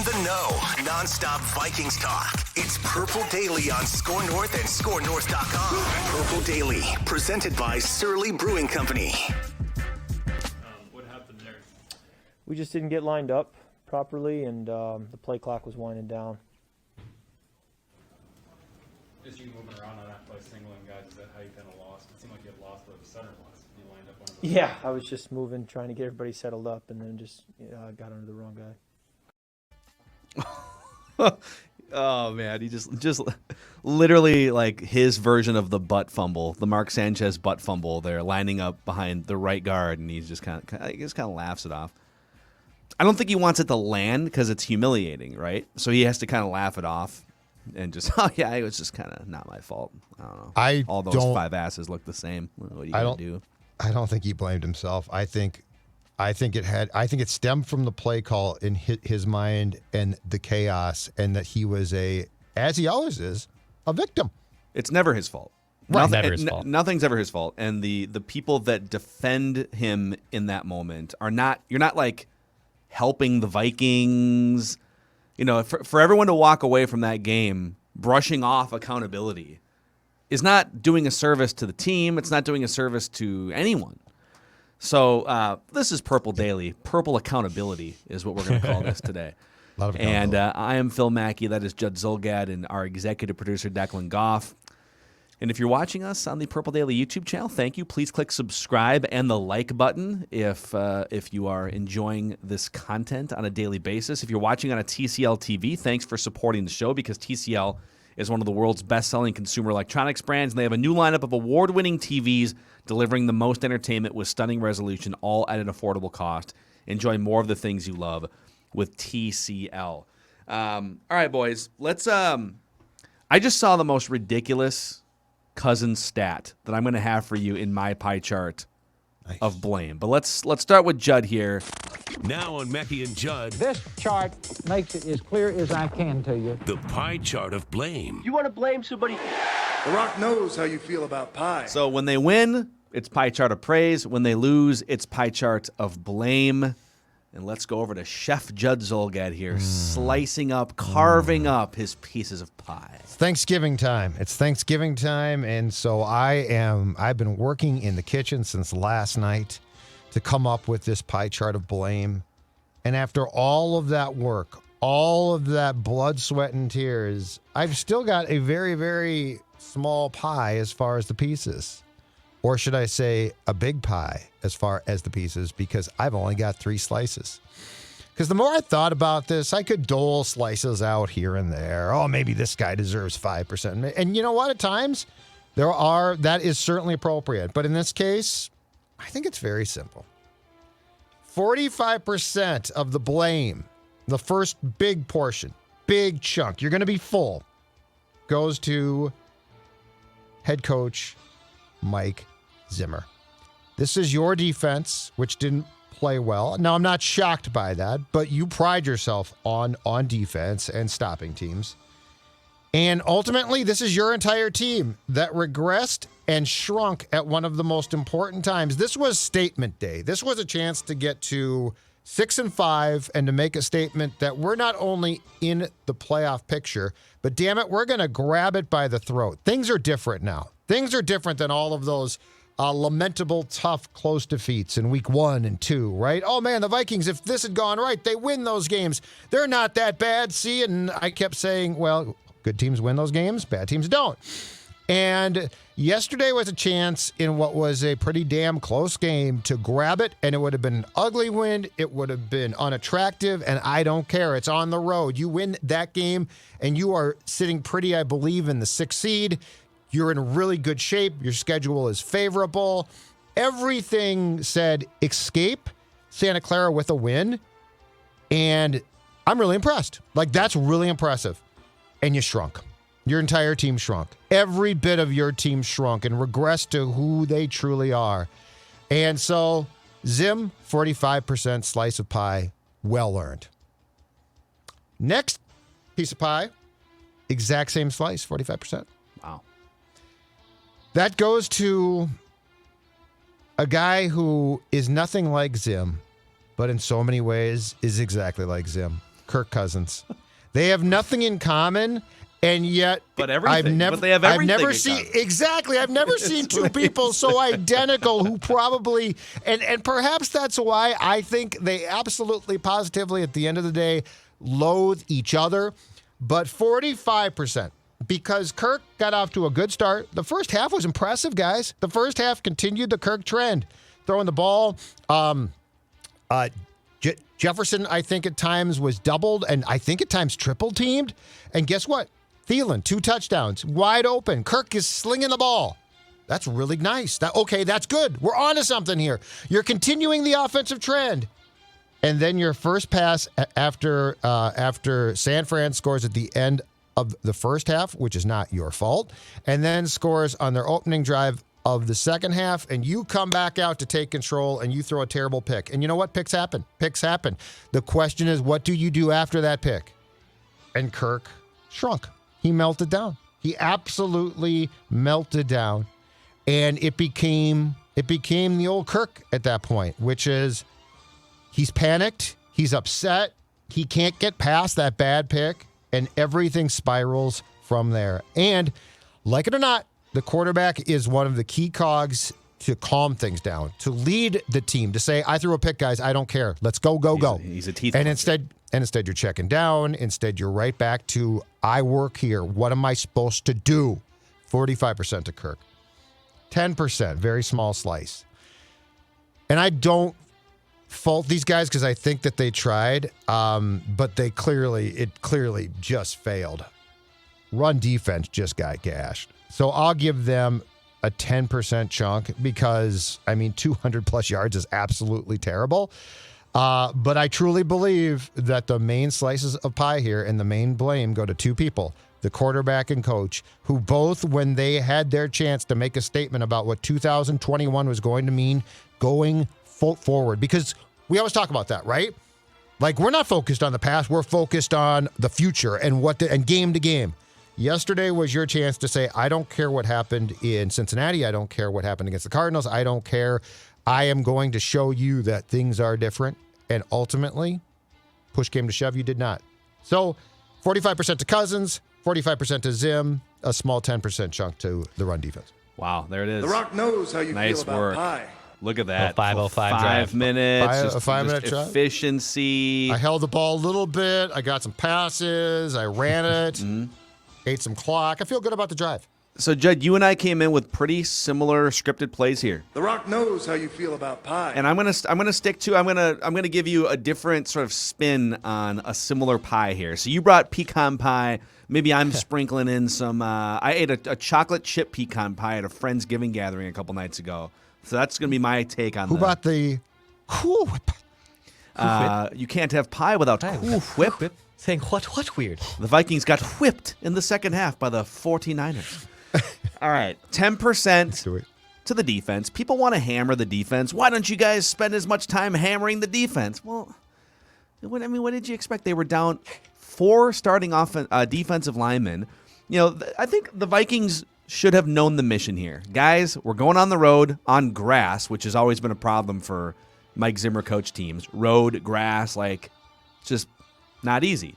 the know, nonstop Vikings talk. It's Purple Daily on Score North and ScoreNorth.com. Purple Daily, presented by Surly Brewing Company. What happened there? We just didn't get lined up properly, and the play clock was winding down. Just you moving around on that play, singling guys, is that how you kind of lost? It seemed like you had lost where the center was. You lined up one of those. Yeah, I was just moving, trying to get everybody settled up, and then just got under the wrong guy. Oh man, he just literally like his version of the butt fumble, the Mark Sanchez butt fumble. They're lining up behind the right guard, and he's just kind of laughs it off. I don't think he wants it to land because it's humiliating, right? So he has to kind of laugh it off and just, oh yeah, it was just kind of not my fault. I don't know. All those five asses look the same. What are you gonna do? I don't think he blamed himself. I think it stemmed from the play call in his mind and the chaos, and that he was as he always is, a victim. It's never his fault. Right. Never his fault. Nothing's ever his fault. And the people that defend him in that moment are not. You're not like helping the Vikings. You know, for everyone to walk away from that game brushing off accountability is not doing a service to the team. It's not doing a service to anyone. So this is Purple Daily. Purple accountability is what we're going to call this today. And I am Phil Mackey. That is Judd Zulgad and our executive producer, Declan Goff. And if you're watching us on the Purple Daily YouTube channel, thank you. Please click subscribe and the like button if you are enjoying this content on a daily basis. If you're watching on a TCL TV, thanks for supporting the show, because TCL is one of the world's best-selling consumer electronics brands, and they have a new lineup of award-winning TVs delivering the most entertainment with stunning resolution, all at an affordable cost. Enjoy more of the things you love with TCL. All right, boys. Let's. I just saw the most ridiculous Cousins stat that I'm going to have for you in my pie chart of blame. But let's start with Judd here. Now on Mackey and Judd, this chart makes it as clear as I can to you. The pie chart of blame. You want to blame somebody? The Rock knows how you feel about pie. So when they win, it's pie chart of praise. When they lose, it's pie chart of blame. And let's go over to Chef Judd Zulgad here, slicing up, carving up his pieces of pie. It's Thanksgiving time. And so I've been working in the kitchen since last night to come up with this pie chart of blame. And after all of that work, all of that blood, sweat, and tears, I've still got a very, very small pie as far as the pieces. Or should I say a big pie as far as the pieces, because I've only got 3 slices. Because the more I thought about this, I could dole slices out here and there. Oh, maybe this guy deserves 5%. And you know what? At times, that is certainly appropriate. But in this case, I think it's very simple. 45% of the blame, the first big portion, big chunk, you're going to be full, goes to head coach Mike Zimmer. This is your defense, which didn't play well. Now, I'm not shocked by that, but you pride yourself on defense and stopping teams. And ultimately, this is your entire team that regressed and shrunk at one of the most important times. This was statement day. This was a chance to get to 6-5 and to make a statement that we're not only in the playoff picture, but damn it, we're going to grab it by the throat. Things are different now. Things are different than all of those lamentable, tough, close defeats in week 1 and 2, right? Oh, man, the Vikings, if this had gone right, they win those games. They're not that bad, see? And I kept saying, well, good teams win those games, bad teams don't. And yesterday was a chance in what was a pretty damn close game to grab it, and it would have been an ugly win. It would have been unattractive, and I don't care. It's on the road. You win that game, and you are sitting pretty, I believe, in the 6th seed. You're in really good shape. Your schedule is favorable. Everything said escape Santa Clara with a win. And I'm really impressed. Like, that's really impressive. And you shrunk. Your entire team shrunk. Every bit of your team shrunk and regressed to who they truly are. And so, Zim, 45% slice of pie, well earned. Next piece of pie, exact same slice, 45%. Wow. That goes to a guy who is nothing like Zim, but in so many ways is exactly like Zim. Kirk Cousins. They have nothing in common, and yet But everything. I've But they have everything I've never in seen common. exactly. I've never seen two people so identical who probably and perhaps that's why I think they absolutely positively at the end of the day loathe each other. But 45%. Because Kirk got off to a good start. The first half was impressive, guys. The first half continued the Kirk trend. Throwing the ball. Jefferson, I think at times was doubled and I think at times triple teamed. And guess what? Thielen, 2 touchdowns, wide open. Kirk is slinging the ball. That's really nice. That's good. We're on to something here. You're continuing the offensive trend. And then your first pass after San Fran scores at the end of the first half, which is not your fault, and then scores on their opening drive of the second half, and you come back out to take control and you throw a terrible pick. And you know what? Picks happen. Picks happen. The question is, what do you do after that pick? And Kirk shrunk. He melted down. He absolutely melted down. And it became the old Kirk at that point, which is he's panicked, he's upset, he can't get past that bad pick, and everything spirals from there. And like it or not, the quarterback is one of the key cogs to calm things down, to lead the team, to say, I threw a pick, guys, I don't care. Let's go. He's a teeth And puncher. instead you're checking down. Instead, you're right back to, I work here. What am I supposed to do? 45% to Kirk. 10%, very small slice. And I don't fault these guys because I think that they tried, but it clearly just failed. Run defense just got gashed. So I'll give them a 10% chunk because, 200 plus yards is absolutely terrible. But I truly believe that the main slices of pie here and the main blame go to two people, the quarterback and coach, who both, when they had their chance to make a statement about what 2021 was going to mean going forward, because we always talk about that, right? Like, we're not focused on the past, we're focused on the future and and game to game. Yesterday was your chance to say, I don't care what happened in Cincinnati, I don't care what happened against the Cardinals, I don't care. I am going to show you that things are different. And ultimately, push came to shove, you did not. So 45% to Cousins, 45% to Zim, a small 10% chunk to the run defense. Wow, there it is. The Rock knows how you Nice feel about work. pie. Look at that. 5:05 drive. 5 minutes. A 5-minute drive. Efficiency. I held the ball a little bit. I got some passes. I ran it. Mm-hmm. Ate some clock. I feel good about the drive. So, Judd, you and I came in with pretty similar scripted plays here. The Rock knows how you feel about pie. And I'm gonna stick to I'm gonna give you a different sort of spin on a similar pie here. So you brought pecan pie. Maybe I'm sprinkling in some. I ate a chocolate chip pecan pie at a Friendsgiving gathering a couple nights ago. So that's gonna be my take on. Who brought the Cool Whip? You can't have pie without Cool Whip. Saying what weird? The Vikings got whipped in the second half by the 49ers. All right, 10% to the defense. People want to hammer the defense. Why don't you guys spend as much time hammering the defense? Well, what did you expect? They were down 4 starting defensive linemen. I think the Vikings should have known the mission here. Guys, we're going on the road on grass, which has always been a problem for Mike Zimmer coach teams. Road, grass, just not easy.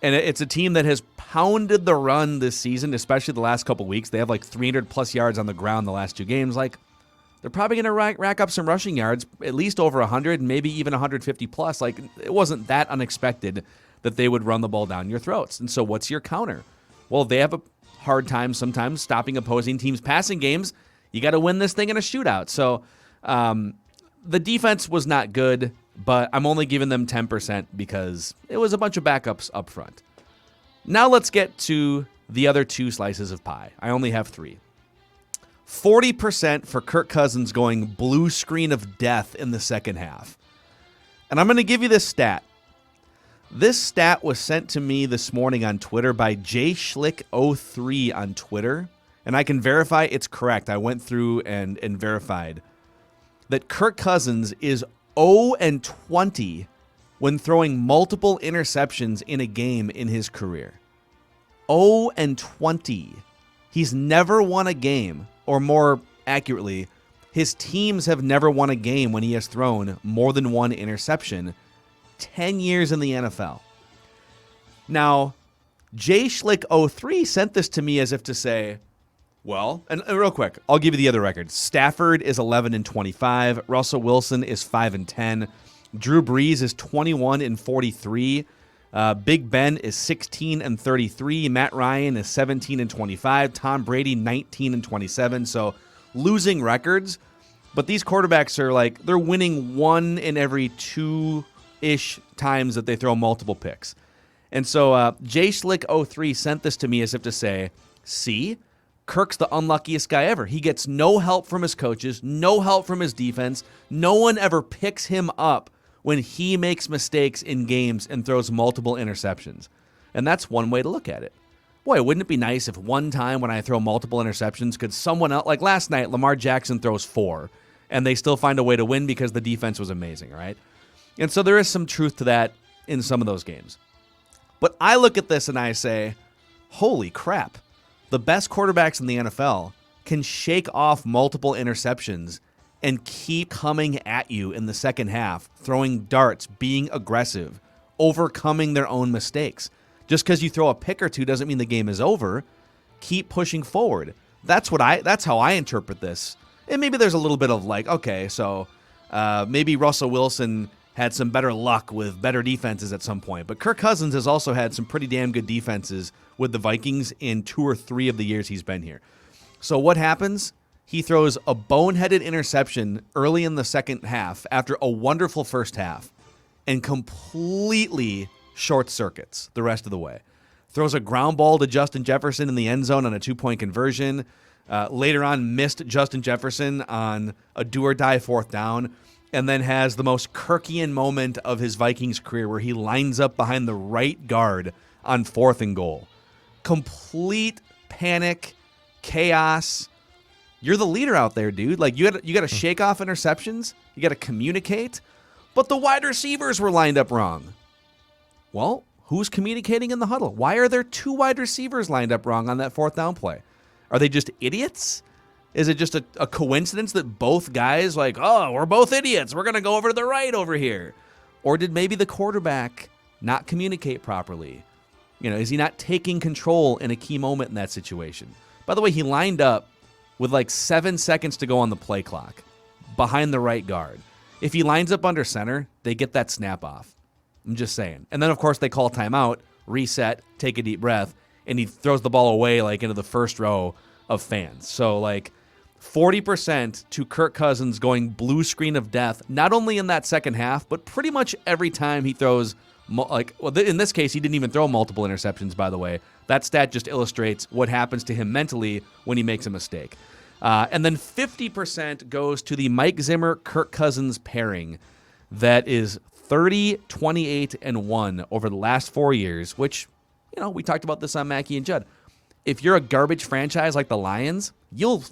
And it's a team that has pounded the run this season, especially the last couple weeks. They have 300-plus yards on the ground the last 2 games. They're probably going to rack up some rushing yards, at least over 100, maybe even 150-plus. It wasn't that unexpected that they would run the ball down your throats. And so what's your counter? Well, they have a hard time sometimes stopping opposing teams' passing games. You got to win this thing in a shootout. So the defense was not good, but I'm only giving them 10% because it was a bunch of backups up front. Now let's get to the other 2 slices of pie. I only have 3. 40% for Kirk Cousins going blue screen of death in the second half. And I'm going to give you this stat. This stat was sent to me this morning on Twitter by jschlick03 on Twitter, and I can verify it's correct. I went through and verified that Kirk Cousins is 0-20 when throwing multiple interceptions in a game in his career. 0-20. He's never won a game, or more accurately, his teams have never won a game when he has thrown more than 1 interception. 10 years in the NFL. Now, Jay Schlick03 sent this to me as if to say, well, and real quick, I'll give you the other records. Stafford is 11-25. Russell Wilson is 5-10. Drew Brees is 21-43. Big Ben is 16-33. Matt Ryan is 17-25. Tom Brady 19-27. So losing records, but these quarterbacks are like they're winning 1 in every 2-ish times that they throw multiple picks. And so Jay Schlick03 sent this to me as if to say, see, Kirk's the unluckiest guy ever. He gets no help from his coaches, no help from his defense. No one ever picks him up when he makes mistakes in games and throws multiple interceptions. And that's one way to look at it. Boy, wouldn't it be nice if one time when I throw multiple interceptions, could someone else, like last night, Lamar Jackson throws 4, and they still find a way to win because the defense was amazing, right? And so there is some truth to that in some of those games. But I look at this and I say, holy crap. The best quarterbacks in the NFL can shake off multiple interceptions and keep coming at you in the second half, throwing darts, being aggressive, overcoming their own mistakes. Just because you throw a pick or two doesn't mean the game is over. Keep pushing forward. That's how I interpret this. And maybe there's a little bit of like, okay, so maybe Russell Wilson had some better luck with better defenses at some point. But Kirk Cousins has also had some pretty damn good defenses with the Vikings in 2 or 3 of the years he's been here. So what happens? He throws a boneheaded interception early in the second half after a wonderful first half and completely short circuits the rest of the way. Throws a ground ball to Justin Jefferson in the end zone on a 2-point conversion. Later on, missed Justin Jefferson on a do-or-die 4th down. And then has the most Kirkian moment of his Vikings career where he lines up behind the right guard on 4th and goal. Complete panic, chaos. You're the leader out there, dude. Like you got to shake off interceptions. You got to communicate. But the wide receivers were lined up wrong. Well, who's communicating in the huddle? Why are there 2 wide receivers lined up wrong on that 4th down play? Are they just idiots? Is it just a coincidence that both guys like, oh, we're both idiots. We're going to go over to the right over here. Or did maybe the quarterback not communicate properly? You know, is he not taking control in a key moment in that situation? By the way, he lined up with like 7 seconds to go on the play clock behind the right guard. If he lines up under center, they get that snap off. I'm just saying. And then, of course, they call timeout, reset, take a deep breath, and he throws the ball away like into the first row of fans. So, like, 40% to Kirk Cousins going blue screen of death, not only in that second half, but pretty much every time he throws, in this case, he didn't even throw multiple interceptions, by the way. That stat just illustrates what happens to him mentally when he makes a mistake. And then 50% goes to the Mike Zimmer, Kirk Cousins pairing that is 30, 28, and 1 over the last 4 years, which, you know, we talked about this on Mackie and Judd. If you're a garbage franchise like the Lions, you'll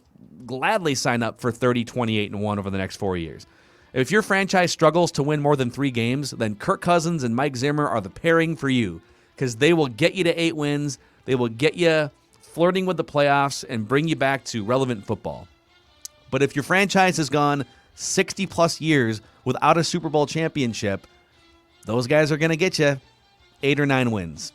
gladly sign up for 30, 28, and 1 over the next 4 years. If your franchise struggles to win more than 3 games, then Kirk Cousins and Mike Zimmer are the pairing for you because they will get you to 8 wins. They will get you flirting with the playoffs and bring you back to relevant football. But if your franchise has gone 60-plus years without a Super Bowl championship, those guys are going to get you 8 or 9 wins.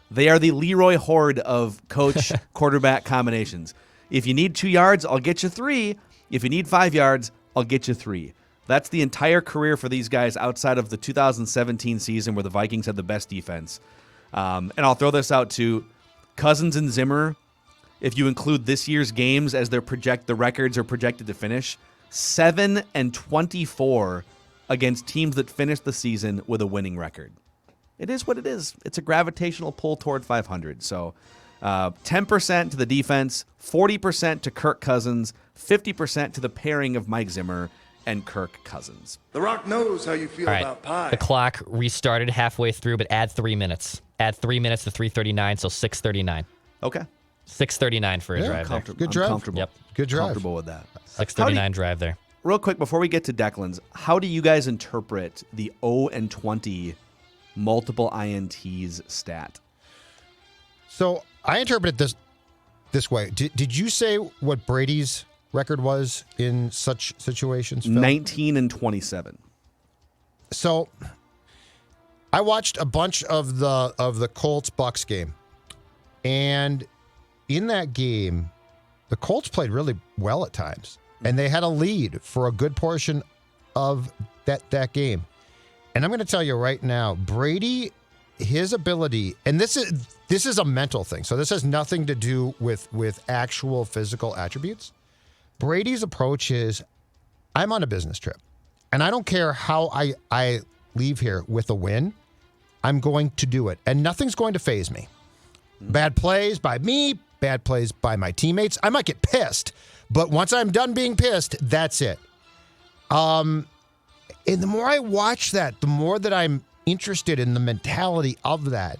They are the Leroy Horde of coach-quarterback combinations. If you need 2 yards, I'll get you 3. If you need 5 yards, I'll get you 3. That's the entire career for these guys outside of the 2017 season where the Vikings had the best defense. And I'll throw this out to Cousins and Zimmer. If you include this year's games as the records are projected to finish, 7-24 against teams that finished the season with a winning record. It is what it is. It's a gravitational pull toward 500. So 10% to the defense, 40% to Kirk Cousins, 50% to the pairing of Mike Zimmer and Kirk Cousins. The Rock knows how you feel about pie. The clock restarted halfway through, but add 3 minutes. Add 3 minutes to 3:39, so 6:39. Okay. 6:39 for a drive there. Good drive. I'm comfortable. Yep. Good drive. Comfortable with that. 6:39 drive there. Real quick, before we get to Declan's, how do you guys interpret the 0-20 multiple INTs stat? So I interpret it this way. Did you say what Brady's record was in such situations, Phil? 19-27. So I watched a bunch of the Colts-Bucks game, and in that game, the Colts played really well at times, and they had a lead for a good portion of that game. And I'm going to tell you right now, Brady, his ability, and this is a mental thing, so this has nothing to do with actual physical attributes. Brady's approach is, I'm on a business trip, and I don't care how I leave here with a win. I'm going to do it, and nothing's going to faze me. Bad plays by me, bad plays by my teammates. I might get pissed, but once I'm done being pissed, that's it. And the more I watch that, the more that I'm interested in the mentality of that.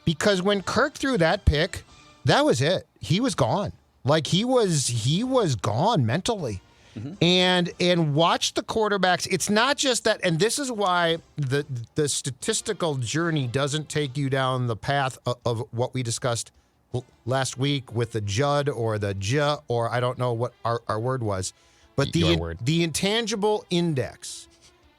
Because when Kirk threw that pick, that was it. He was gone. Like he was gone mentally. And watch the quarterbacks. It's not just that, and this is why the statistical journey doesn't take you down the path of what we discussed last week with the Judd or the J, or I don't know what our word was. But the intangible index.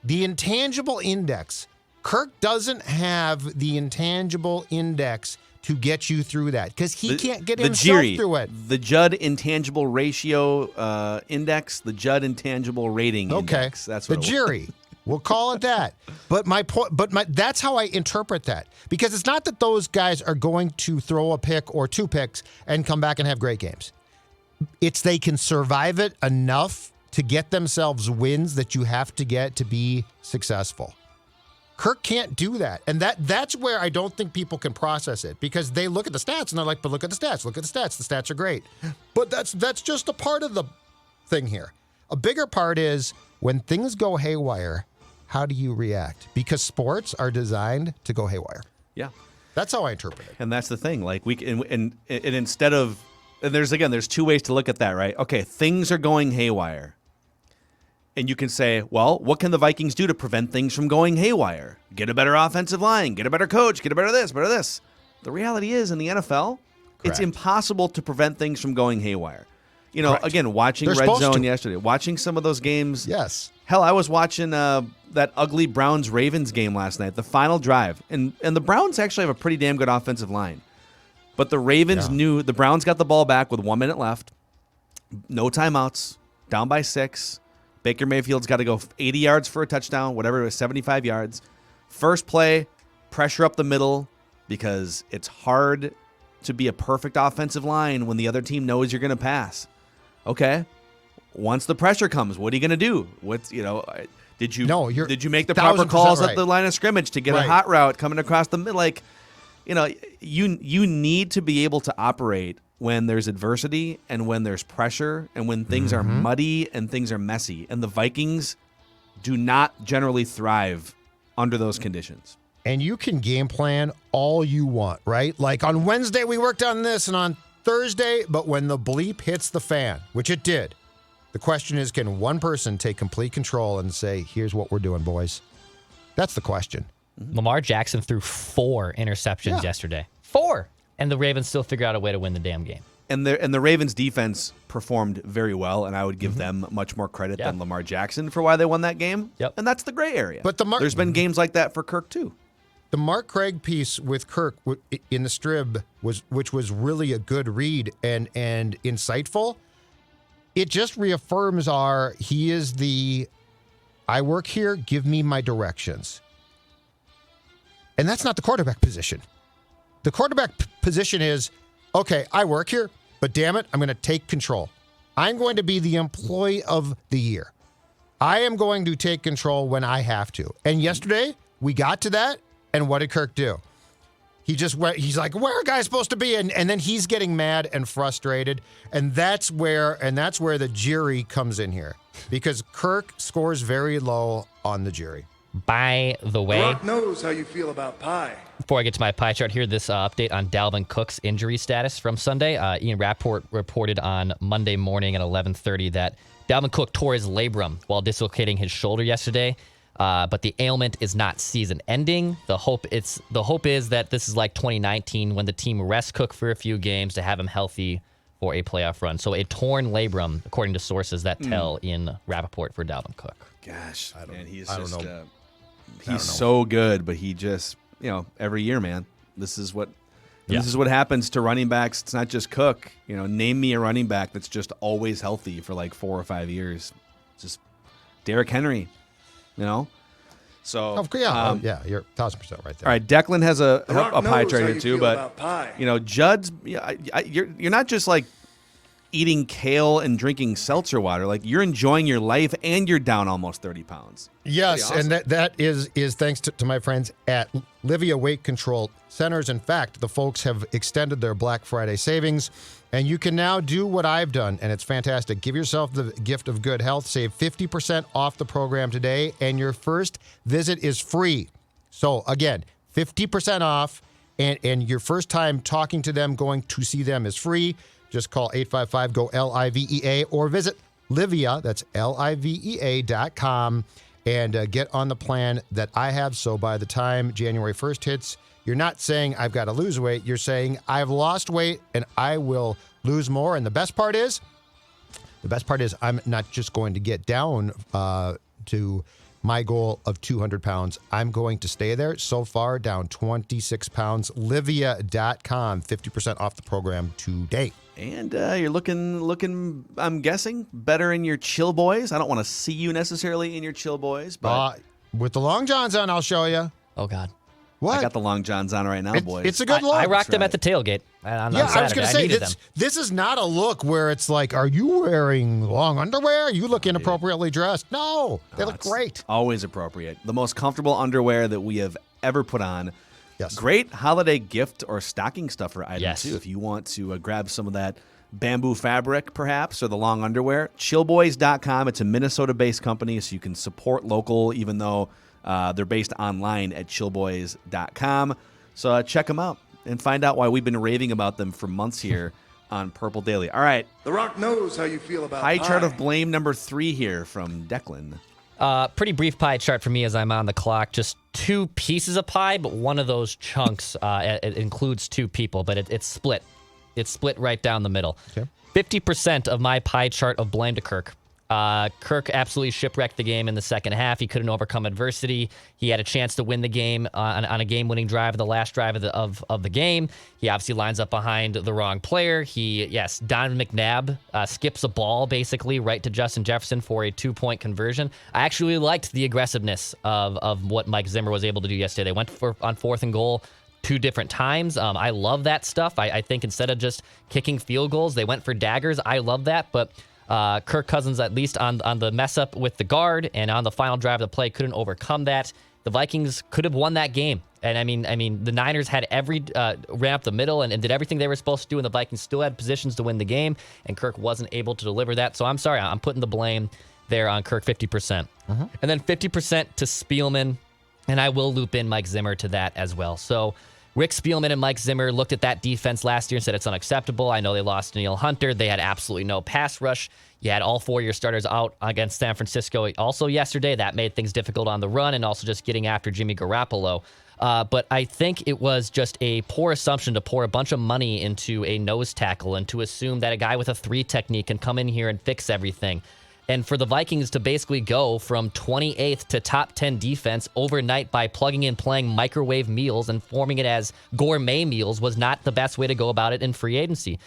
The intangible index. Kirk doesn't have the intangible index to get you through that because he can't get himself through it. The Judd intangible ratio index, the Judd intangible rating index. That's what the jury. We'll call it that. But that's how I interpret that, because it's not that those guys are going to throw a pick or two picks and come back and have great games. It's they can survive it enough to get themselves wins that you have to get to be successful. Kirk can't do that. And that's where I don't think people can process it, because they look at the stats and they're like, but look at the stats. Look at the stats. The stats are great. But that's just a part of the thing here. A bigger part is when things go haywire, how do you react? Because sports are designed to go haywire. Yeah. That's how I interpret it. And that's the thing. Like and instead of, and there's two ways to look at that, right? Okay, things are going haywire. And you can say, well, what can the Vikings do to prevent things from going haywire? Get a better offensive line, get a better coach, get a better this, better this. The reality is, in the NFL, it's impossible to prevent things from going haywire. You know, again, watching Red Zone yesterday, watching some of those games. Yes. Hell, I was watching that ugly Browns-Ravens game last night, the final drive. And the Browns actually have a pretty damn good offensive line. But the Ravens knew the Browns got the ball back with 1 minute left. No timeouts, down by 6. Baker Mayfield's got to go 80 yards for a touchdown, whatever it was, 75 yards. First play, pressure up the middle, because it's hard to be a perfect offensive line when the other team knows you're going to pass. Okay. Once the pressure comes, what are you going to do? Did you make the proper calls at the line of scrimmage to get a hot route coming across the middle? Like, you need to be able to operate when there's adversity and when there's pressure and when things are muddy and things are messy. And the Vikings do not generally thrive under those conditions. And you can game plan all you want, right? Like on Wednesday, we worked on this, and on Thursday, but when the bleep hits the fan, which it did, the question is, can one person take complete control and say, here's what we're doing, boys? That's the question. Lamar Jackson threw 4 interceptions yesterday. 4! And the Ravens still figure out a way to win the damn game. And the Ravens defense performed very well, and I would give them much more credit than Lamar Jackson for why they won that game. Yep. And that's the gray area. But there's been games like that for Kirk too. The Mark Craig piece with Kirk in the Strib which was really a good read and insightful. It just reaffirms he is I work here, give me my directions. And that's not the quarterback position. The quarterback position is, okay, I work here, but damn it, I'm going to take control. I'm going to be the employee of the year. I am going to take control when I have to. And yesterday, we got to that, and what did Kirk do? He's like, where are guys supposed to be? And then he's getting mad and frustrated, and that's where the jury comes in here, because Kirk scores very low on the jury. By the way, Rock knows how you feel about pie. Before I get to my pie chart here, this update on Dalvin Cook's injury status from Sunday. Ian Rappaport reported on Monday morning at 11:30 that Dalvin Cook tore his labrum while dislocating his shoulder yesterday, but the ailment is not season-ending. The hope is that this is like 2019 when the team rests Cook for a few games to have him healthy for a playoff run. So a torn labrum, according to sources that tell in Rappaport for Dalvin Cook. Gosh, man, I don't know. he's so good, but he just, every year, man, this is what happens to running backs. It's not just Cook. Name me a running back that's just always healthy for like 4 or 5 years. Just Derrick Henry, So you're 1,000% right there. All right, Declan has a Rock pie knows chart how here you too, feel but about pie. Judd's. You're not just like eating kale and drinking seltzer water. Like, you're enjoying your life and you're down almost 30 pounds. Yes, Pretty awesome. and that is thanks to my friends at Livia Weight Control Centers. In fact, the folks have extended their Black Friday savings, and you can now do what I've done, and it's fantastic. Give yourself the gift of good health. Save 50% off the program today, and your first visit is free. So, again, 50% off, and your first time talking to them, going to see them is free. Just call 855-GO-LIVEA or visit Livia, that's LIVEA.com, and get on the plan that I have. So by the time January 1st hits, you're not saying I've got to lose weight. You're saying I've lost weight and I will lose more. And the best part is I'm not just going to get down to my goal of 200 pounds. I'm going to stay there. So far, down 26 pounds. Livia.com, 50% off the program today. And you're looking, I'm guessing, better in your chill boys. I don't want to see you necessarily in your chill boys, but with the long johns on, I'll show you. Oh, God. What? I got the long johns on right now, boys. It's a good look. I rocked them at the tailgate on Saturday. I was going to say, this is not a look where it's like, are you wearing long underwear? You look inappropriately dressed. No, they look great. Always appropriate. The most comfortable underwear that we have ever put on. Yes. Great holiday gift or stocking stuffer item, too. If you want to grab some of that bamboo fabric, perhaps, or the long underwear, chillboys.com. It's a Minnesota-based company, so you can support local, even though they're based online at chillboys.com. So check them out and find out why we've been raving about them for months here on Purple Daily. All right. The Rock knows how you feel about Pie pie. chart of blame number 3 here from Declan. Pretty brief pie chart for me as I'm on the clock. Just 2 pieces of pie, but one of those chunks it includes 2 people, but it's split. It's split right down the middle. Okay. 50% of my pie chart of blame to Kirk. Kirk absolutely shipwrecked the game in the second half. He couldn't overcome adversity. He had a chance to win the game on a game-winning drive, the last drive of the game. He obviously lines up behind the wrong player. Donovan McNabb skips a ball basically right to Justin Jefferson for a 2-point conversion. I actually liked the aggressiveness of what Mike Zimmer was able to do yesterday. They went on 4th and goal 2 different times. I love that stuff. I think instead of just kicking field goals, they went for daggers. I love that, but Kirk Cousins, at least on the mess up with the guard and on the final drive of the play, couldn't overcome that. The Vikings could have won that game. And I mean, the Niners had every ran up the middle and did everything they were supposed to do, and the Vikings still had positions to win the game, and Kirk wasn't able to deliver that. So I'm sorry, I'm putting the blame there on Kirk 50%. And then 50% to Spielman, and I will loop in Mike Zimmer to that as well. So Rick Spielman and Mike Zimmer looked at that defense last year and said it's unacceptable. I know they lost Danielle Hunter. They had absolutely no pass rush. You had all 4 of your starters out against San Francisco also yesterday. That made things difficult on the run and also just getting after Jimmy Garoppolo. But I think it was just a poor assumption to pour a bunch of money into a nose tackle and to assume that a guy with a 3 technique can come in here and fix everything. And for the Vikings to basically go from 28th to top 10 defense overnight by plugging in playing microwave meals and forming it as gourmet meals was not the best way to go about it in free agency.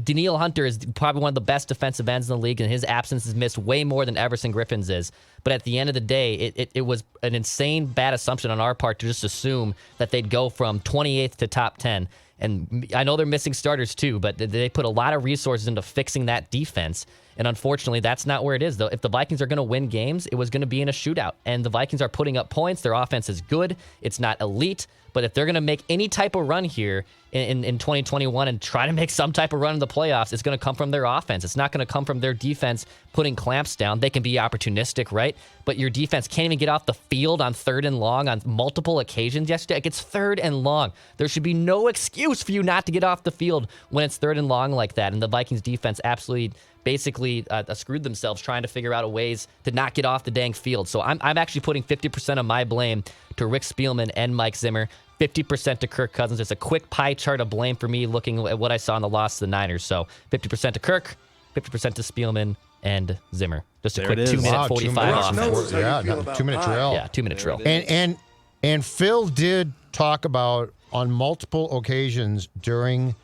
Danielle Hunter is probably one of the best defensive ends in the league, and his absence is missed way more than Everson Griffin's is. But at the end of the day, it was an insane bad assumption on our part to just assume that they'd go from 28th to top 10. And I know they're missing starters too, but they put a lot of resources into fixing that defense. And unfortunately, that's not where it is, though. If the Vikings are going to win games, it was going to be in a shootout. And the Vikings are putting up points. Their offense is good. It's not elite. But if they're going to make any type of run here in 2021 and try to make some type of run in the playoffs, it's going to come from their offense. It's not going to come from their defense putting clamps down. They can be opportunistic, right? But your defense can't even get off the field on 3rd and long on multiple occasions yesterday. It's 3rd and long. There should be no excuse for you not to get off the field when it's 3rd and long like that. And the Vikings defense absolutely basically screwed themselves trying to figure out ways to not get off the dang field. So I'm actually putting 50% of my blame to Rick Spielman and Mike Zimmer, 50% to Kirk Cousins. It's a quick pie chart of blame for me looking at what I saw in the loss to the Niners. So 50% to Kirk, 50% to Spielman, and Zimmer. Just a There quick it is. 2-minute Wow, 45 minutes. offense. Knows how you Yeah, feel about 2-minute pie. drill. Yeah, 2-minute drill. And Phil did talk about on multiple occasions during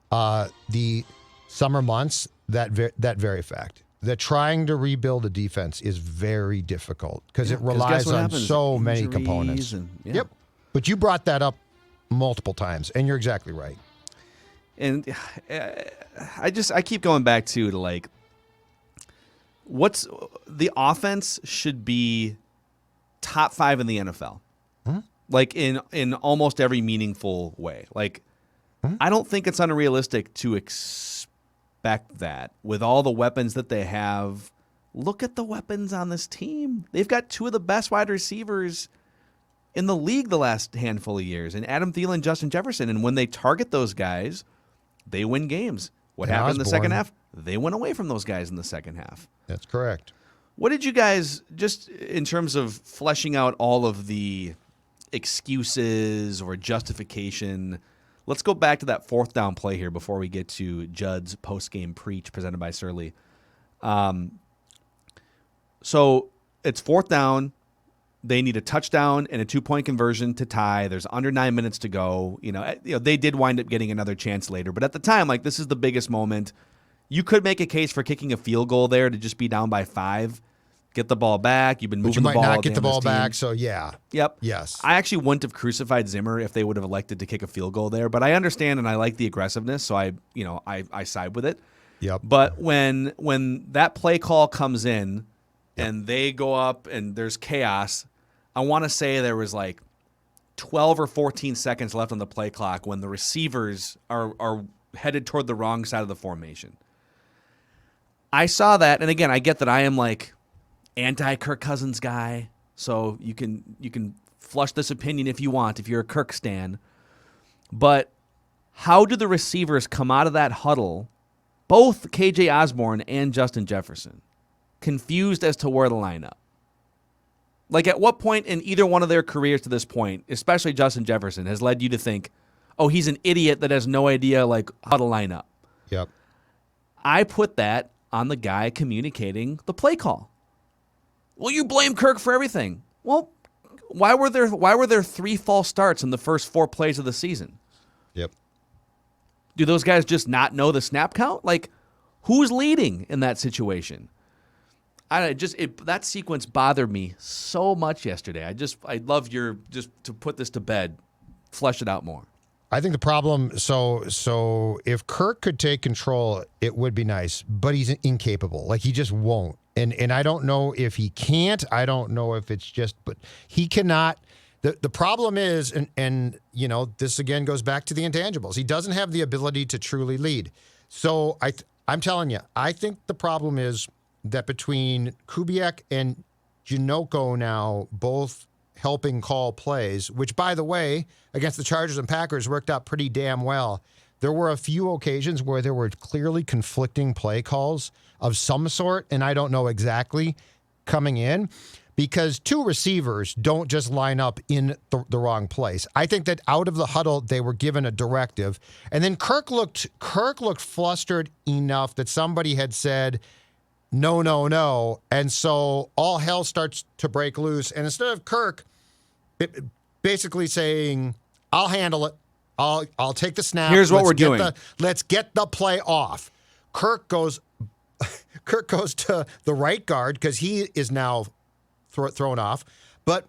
the summer months that very fact that trying to rebuild a defense is very difficult because it 'cause guess relies what on happens? so many Injuries components. and- yeah. Yep. But you brought that up multiple times, and you're exactly right. And I keep going back to like, what's the offense should be top 5 in the NFL, like in almost every meaningful way. Like, I don't think it's unrealistic to expect that with all the weapons that they have. Look at the weapons on this team. They've got 2 of the best wide receivers in the league the last handful of years, and Adam Thielen, Justin Jefferson. And when they target those guys, they win games. What And happened in the second Osborne. half? They went away from those guys in the second half. That's correct. What did you guys, just in terms of fleshing out all of the excuses or justification, let's go back to that 4th down play here before we get to Judd's post-game preach presented by Surly. So it's 4th down. They need a touchdown and a 2-point conversion to tie. There's under 9 minutes to go. They did wind up getting another chance later, but at the time, like, this is the biggest moment. You could make a case for kicking a field goal there to just be down by 5, get the ball back. You've been But moving you the ball. might all not get the game this ball team. back, so yeah. Yep. Yes. I actually wouldn't have crucified Zimmer if they would have elected to kick a field goal there, but I understand and I like the aggressiveness, so I side with it. Yep. But when that play call comes in and they go up and there's chaos, I want to say there was like 12 or 14 seconds left on the play clock when the receivers are headed toward the wrong side of the formation. I saw that, and again, I get that I am like anti-Kirk Cousins guy, so you can flush this opinion if you want, if you're a Kirk stan. But how do the receivers come out of that huddle, both KJ Osborne and Justin Jefferson, confused as to where to line up? Like, at what point in either one of their careers to this point, especially Justin Jefferson, has led you to think, oh, he's an idiot that has no idea, like, how to line up? Yep. I put that on the guy communicating the play call. Well, you blame Kirk for everything. Well, why were there 3 false starts in the first 4 plays of the season? Yep. Do those guys just not know the snap count? Like, who's leading in that situation? That sequence bothered me so much yesterday. I'd love just to put this to bed, flesh it out more. I think the problem, so if Kirk could take control, it would be nice, but he's incapable. Like, he just won't. And I don't know if he can't. I don't know if it's just, but he cannot. The problem is, and this again goes back to the intangibles. He doesn't have the ability to truly lead. So I'm telling you, I think the problem is that between Kubiak and Janoko now both helping call plays, which, by the way, against the Chargers and Packers worked out pretty damn well. There were a few occasions where there were clearly conflicting play calls of some sort, and I don't know exactly coming in, because 2 receivers don't just line up in the wrong place. I think that out of the huddle, they were given a directive, and then Kirk looked flustered enough that somebody had said, no, and so all hell starts to break loose. And instead of Kirk basically saying, I'll handle it, I'll take the snap. Here's what we're doing. Let's get the play off. Kirk goes to the right guard because he is now thrown off. But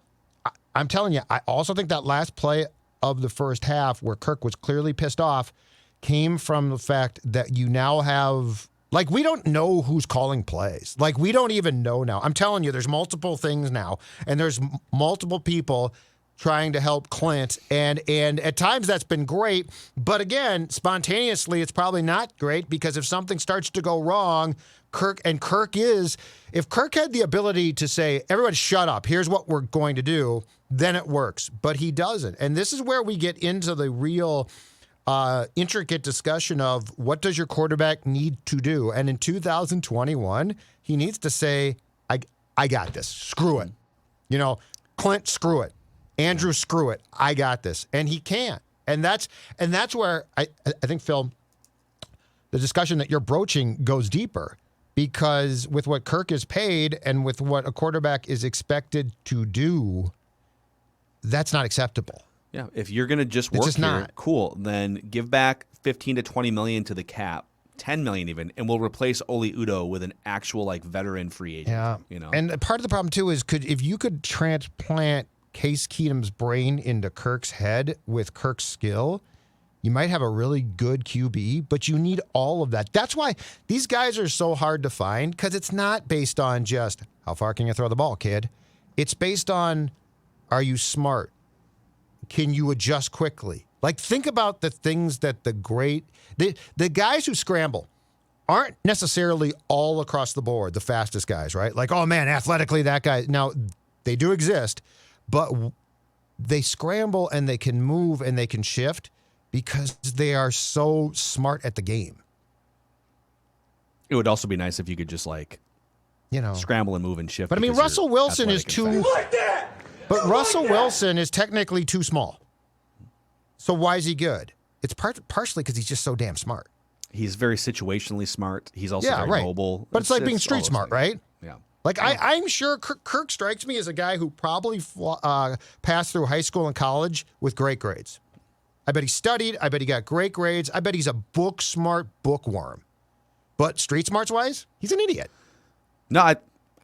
I'm telling you, I also think that last play of the first half where Kirk was clearly pissed off came from the fact that you now have, like, we don't know who's calling plays. Like, we don't even know now. I'm telling you, there's multiple things now, and there's multiple people trying to help Clint, and at times that's been great, but again, spontaneously, it's probably not great, because if something starts to go wrong, if Kirk had the ability to say, everyone shut up, here's what we're going to do, then it works, but he doesn't. And this is where we get into the real intricate discussion of what does your quarterback need to do? And in 2021, he needs to say, I got this. Screw it. Clint, screw it. Andrew, screw it. I got this. And he can't. And that's where I think, Phil, the discussion that you're broaching goes deeper. because with what Kirk is paid and with what a quarterback is expected to do, that's not acceptable. Yeah, if you're going to just work just here, not. cool, then give back 15 to 20 million to the cap, 10 million even, and we'll replace Oli Udoh with an actual like veteran free agent. Yeah, you know. And part of the problem too is if you could transplant Case Keenum's brain into Kirk's head with Kirk's skill, you might have a really good QB, but you need all of that. That's why these guys are so hard to find, because it's not based on just how far can you throw the ball, kid. It's based on, are you smart? Can you adjust quickly? Like, think about the things that the guys who scramble aren't necessarily all across the board the fastest guys, right? Like, oh man, athletically that guy. Now, they do exist, but they scramble and they can move and they can shift because they are so smart at the game. It would also be nice if you could just like, scramble and move and shift. But I mean, because Russell you're Wilson is athletic and fast. But Russell Wilson is technically too small. So why is he good? It's partially because he's just so damn smart. He's very situationally smart. He's also very mobile. But it's like being street all those smart, things. right? Yeah. Like, I'm sure Kirk strikes me as a guy who probably passed through high school and college with great grades. I bet he studied. I bet he got great grades. I bet he's a book-smart bookworm. But street smarts-wise, he's an idiot. No,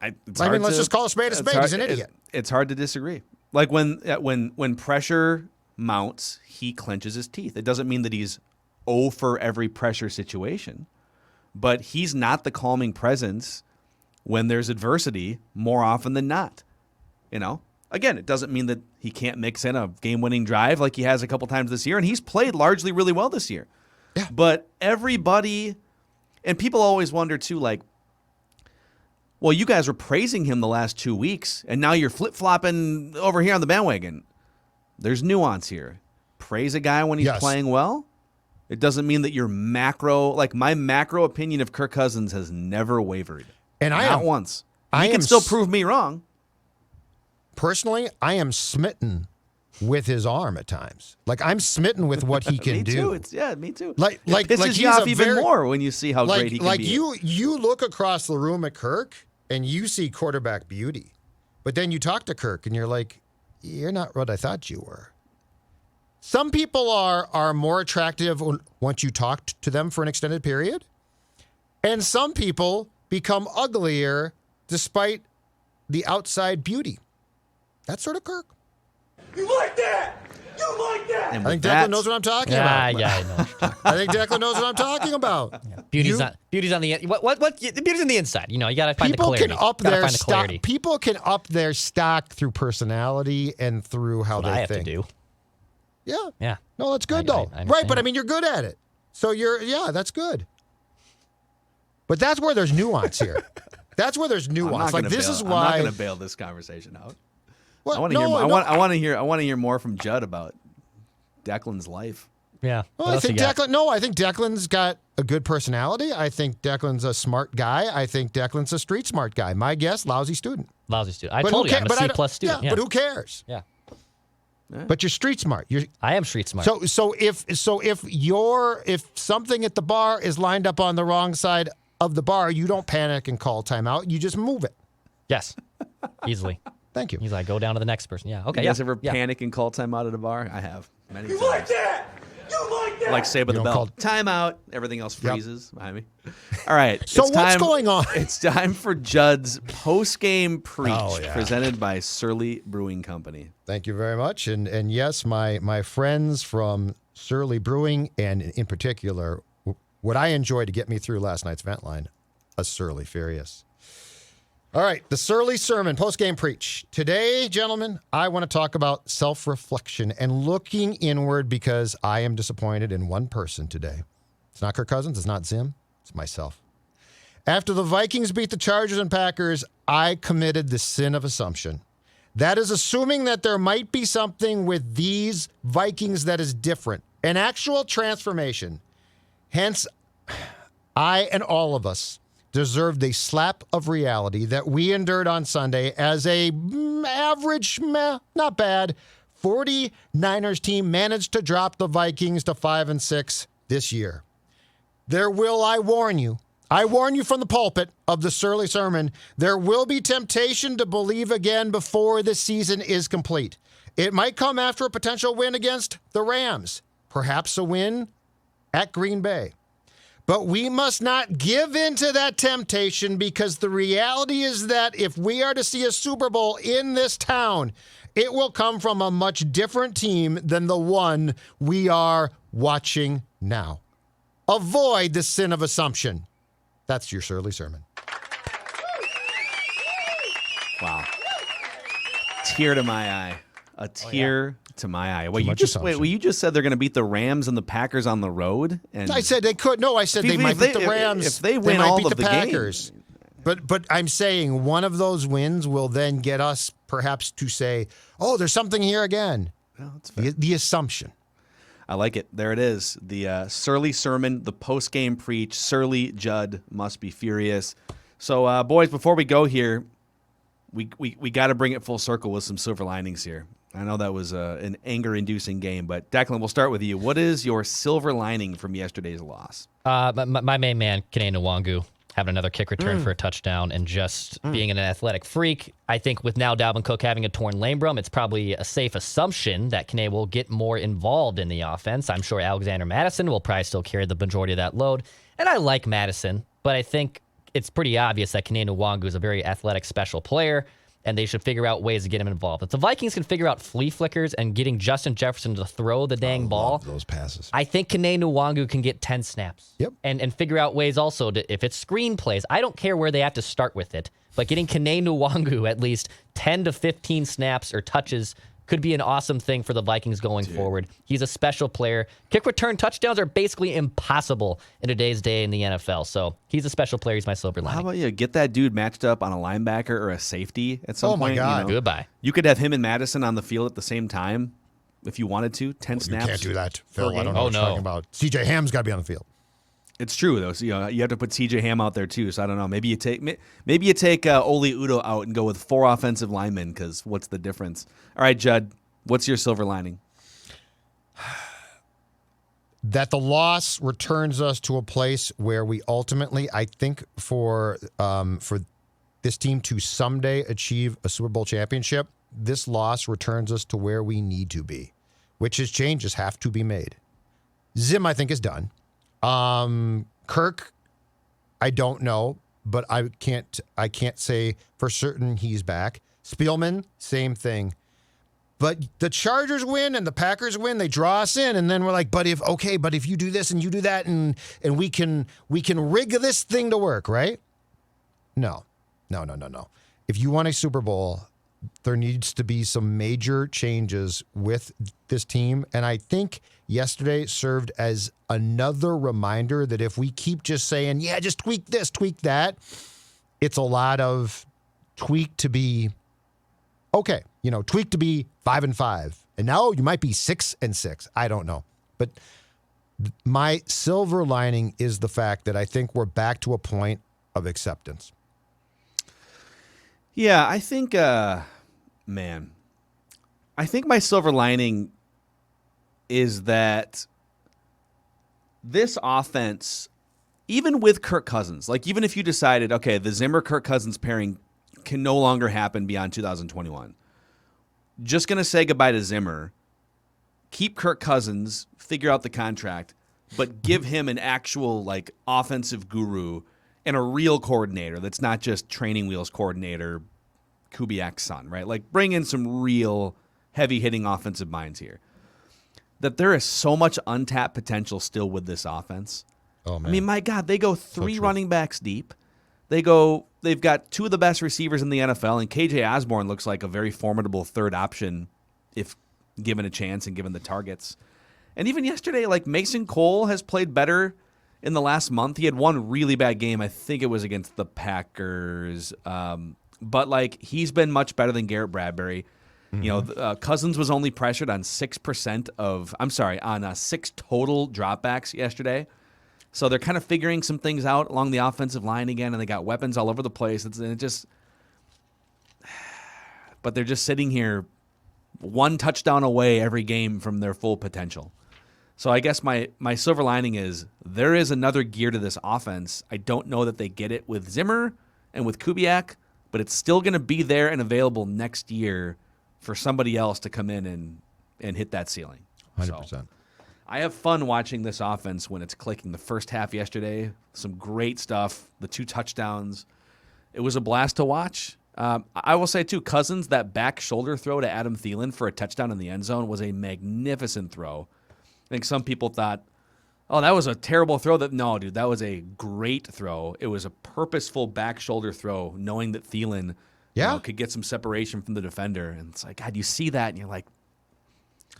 let's just call a spade a spade. He's an idiot. It's hard to disagree. Like when pressure mounts, he clenches his teeth. It doesn't mean that he's 0 for every pressure situation, but he's not the calming presence when there's adversity more often than not. Again, it doesn't mean that he can't mix in a game-winning drive like he has a couple times this year, and he's played largely really well this year. Yeah. But everybody, and people always wonder too, like, well, you guys were praising him the last 2 weeks, and now you're flip-flopping over here on the bandwagon. There's nuance here. Praise a guy when he's playing well. It doesn't mean that your my macro opinion of Kirk Cousins has never wavered. And not once. You can still prove me wrong. Personally, I am smitten with his arm at times. Like, I'm smitten with what he can do. Me too. Me too. Like it pisses you off even more when you see how great he can be. You look across the room at Kirk and you see quarterback beauty, but then you talk to Kirk and you're like, you're not what I thought you were. Some people are more attractive once you talk to them for an extended period, and some people become uglier despite the outside beauty. That's sort of Kirk. You like that? You like that? I think Declan knows what I'm talking about. Yeah, I know. I think Declan knows what I'm talking about. Yeah. Beauty's on the what? The beauty's on the inside. You got to find the clarity. People can up their stock through personality and through how they think. I have to do. Yeah. No, that's good though. Right, but I mean, you're good at it. So that's good. But that's where there's nuance here. That's where there's nuance. Like, this is why I'm not going to bail this conversation out. I want to hear. I want to hear more from Judd about Declan's life. Yeah. Well, I think Declan's got a good personality. I think Declan's a smart guy. I think Declan's a street smart guy. My guess, lousy student. I told you I'm a C+ student. Yeah, but who cares? Yeah. But you're street smart. I am street smart. So if something at the bar is lined up on the wrong side of the bar, you don't panic and call timeout. You just move it. Yes. Easily. Thank you. He's like, go down to the next person. Yeah. Okay. You guys ever panic and call timeout at a bar? I have many times. Like that? You like that? Like Save by the Bell. Timeout. Everything else freezes behind me. All right. So what's going on? It's time for Judd's post-game preach, presented by Surly Brewing Company. Thank you very much. And yes, my friends from Surly Brewing, and in particular, what I enjoyed to get me through last night's vent line, a Surly Furious. All right, the Surly Sermon, post-game preach. Today, gentlemen, I want to talk about self-reflection and looking inward, because I am disappointed in one person today. It's not Kirk Cousins. It's not Zim. It's myself. After the Vikings beat the Chargers and Packers, I committed the sin of assumption. That is assuming that there might be something with these Vikings that is different, an actual transformation. Hence, I and all of us deserved a slap of reality that we endured on Sunday as a average, not bad, 49ers team managed to drop the Vikings to 5-6 this year. There will, I warn you, I warn you from the pulpit of the Surly Sermon, there will be temptation to believe again before the season is complete. It might come after a potential win against the Rams, perhaps a win at Green Bay. But we must not give in to that temptation, because the reality is that if we are to see a Super Bowl in this town, it will come from a much different team than the one we are watching now. Avoid the sin of assumption. That's your Surly Sermon. Wow. Tear to my eye. A tear to my eye. Wait, much you just said they're going to beat the Rams and the Packers on the road? And I said they could. No, I said they might beat the Rams. If they win might all beat of the the Packers. But I'm saying one of those wins will then get us perhaps to say, oh, there's something here again. Well, that's fair. The assumption. I like it. There it is. The Surly Sermon, the post-game preach. Surly Judd must be furious. So, boys, before we go here, we got to bring it full circle with some silver linings here. I know that was an anger-inducing game, but Declan, we'll start with you. What is your silver lining from yesterday's loss? My main man, Kene Nwangu, having another kick return for a touchdown and just being an athletic freak. I think with now Dalvin Cook having a torn labrum, it's probably a safe assumption that Kene will get more involved in the offense. I'm sure Alexander Madison will probably still carry the majority of that load. And I like Madison, but I think it's pretty obvious that Kene Nwangu is a very athletic, special player, and they should figure out ways to get him involved. If the Vikings can figure out flea flickers and getting Justin Jefferson to throw the dang ball, Love those passes. I think Kene Nwangu can get 10 snaps. Yep. And figure out ways also to, if it's screen plays, I don't care where they have to start with it, but getting Kene Nwangu at least 10 to 15 snaps or touches could be an awesome thing for the Vikings going forward. He's a special player. Kick return touchdowns are basically impossible in today's day in the NFL. So he's a special player. He's my silver lining. How about you get that dude matched up on a linebacker or a safety at some point? Oh, my God. You know? Goodbye. You could have him and Madison on the field at the same time if you wanted to. 10 snaps. You can't do that, Phil. game. I don't know Oh, what you're no. talking about. CJ Ham's got to be on the field. It's true though. So, you have to put CJ Ham out there too. So I don't know. Maybe you take Oli Udoh out and go with 4 offensive linemen, because what's the difference? All right, Judd. What's your silver lining? That the loss returns us to a place where we ultimately, I think, for this team to someday achieve a Super Bowl championship, this loss returns us to where we need to be, which is changes have to be made. Zim, I think, is done. Kirk, I don't know, but I can't say for certain he's back. Spielman, same thing. But the Chargers win and the Packers win, they draw us in, and then we're like, but if you do this and you do that, and we can rig this thing to work, right? No. If you want a Super Bowl, there needs to be some major changes with this team. And I think yesterday served as another reminder that if we keep just saying, yeah, just tweak this, tweak that, it's a lot of tweak to be okay. Tweak to be 5-5. And now you might be 6-6. I don't know. But my silver lining is the fact that I think we're back to a point of acceptance. Yeah, I think, I think my silver lining is that this offense, even with Kirk Cousins, like even if you decided, okay, the Zimmer-Kirk Cousins pairing can no longer happen beyond 2021, just going to say goodbye to Zimmer, keep Kirk Cousins, figure out the contract, but give him an actual offensive guru and a real coordinator that's not just training wheels coordinator, Kubiak's son, right? Bring in some real heavy-hitting offensive minds here. That there is so much untapped potential still with this offense. Oh, man. I mean, my God, they go 3 running backs deep. They've got 2 of the best receivers in the NFL, and KJ Osborne looks like a very formidable third option if given a chance and given the targets. And even yesterday, Mason Cole has played better in the last month. He had one really bad game. I think it was against the Packers. But he's been much better than Garrett Bradbury. Mm-hmm. Cousins was only pressured on 6 total dropbacks yesterday. So they're kind of figuring some things out along the offensive line again, and they got weapons all over the place. But they're just sitting here 1 touchdown away every game from their full potential. So I guess my silver lining is there is another gear to this offense. I don't know that they get it with Zimmer and with Kubiak, but it's still going to be there and available next year for somebody else to come in and hit that ceiling. 100%. So I have fun watching this offense when it's clicking. The first half yesterday, some great stuff. The 2 touchdowns. It was a blast to watch. I will say, too, Cousins, that back shoulder throw to Adam Thielen for a touchdown in the end zone was a magnificent throw. I think some people thought, oh, that was a terrible throw. No, dude, that was a great throw. It was a purposeful back shoulder throw, knowing that Thielen could get some separation from the defender. And it's like, God, you see that, and you're like,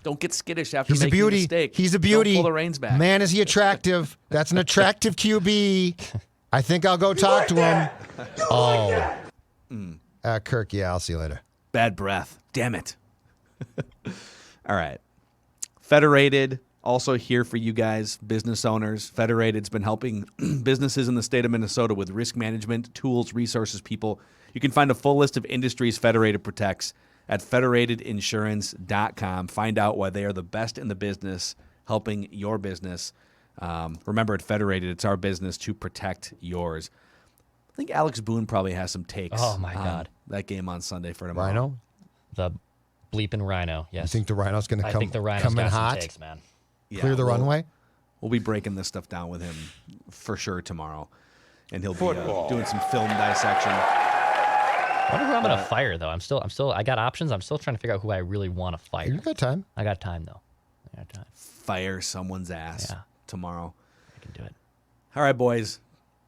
don't get skittish after making a mistake. He's a beauty. Don't pull the reins back. Man, is he attractive. That's an attractive QB. I think I'll go talk to him. Kirk, I'll see you later. Bad breath. Damn it. All right. Federated, also here for you guys, business owners. Federated's been helping businesses in the state of Minnesota with risk management, tools, resources, people. You can find a full list of industries Federated protects at federatedinsurance.com. Find out why they are the best in the business, helping your business. Remember, at Federated, it's our business to protect yours. I think Alex Boone probably has some takes. Oh, my God. That game on Sunday for tomorrow. Rhino? The bleeping Rhino, yes. You think the Rhino's going to I come think the Rhino's in got some hot? takes, man. Yeah, Clear the runway? We'll be breaking this stuff down with him for sure tomorrow. And he'll be doing some film dissection. I wonder who I'm going to fire, though. I got options. I'm still trying to figure out who I really want to fire. You got time. I got time, though. Fire someone's ass tomorrow. I can do it. All right, boys.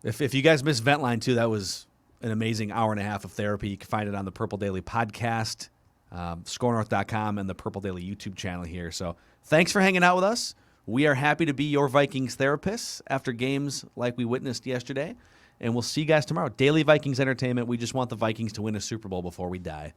If you guys missed Ventline, too, that was an amazing hour and a half of therapy. You can find it on the Purple Daily podcast, scorenorth.com, and the Purple Daily YouTube channel here. So thanks for hanging out with us. We are happy to be your Vikings therapists after games like we witnessed yesterday. And we'll see you guys tomorrow. Daily Vikings Entertainment. We just want the Vikings to win a Super Bowl before we die.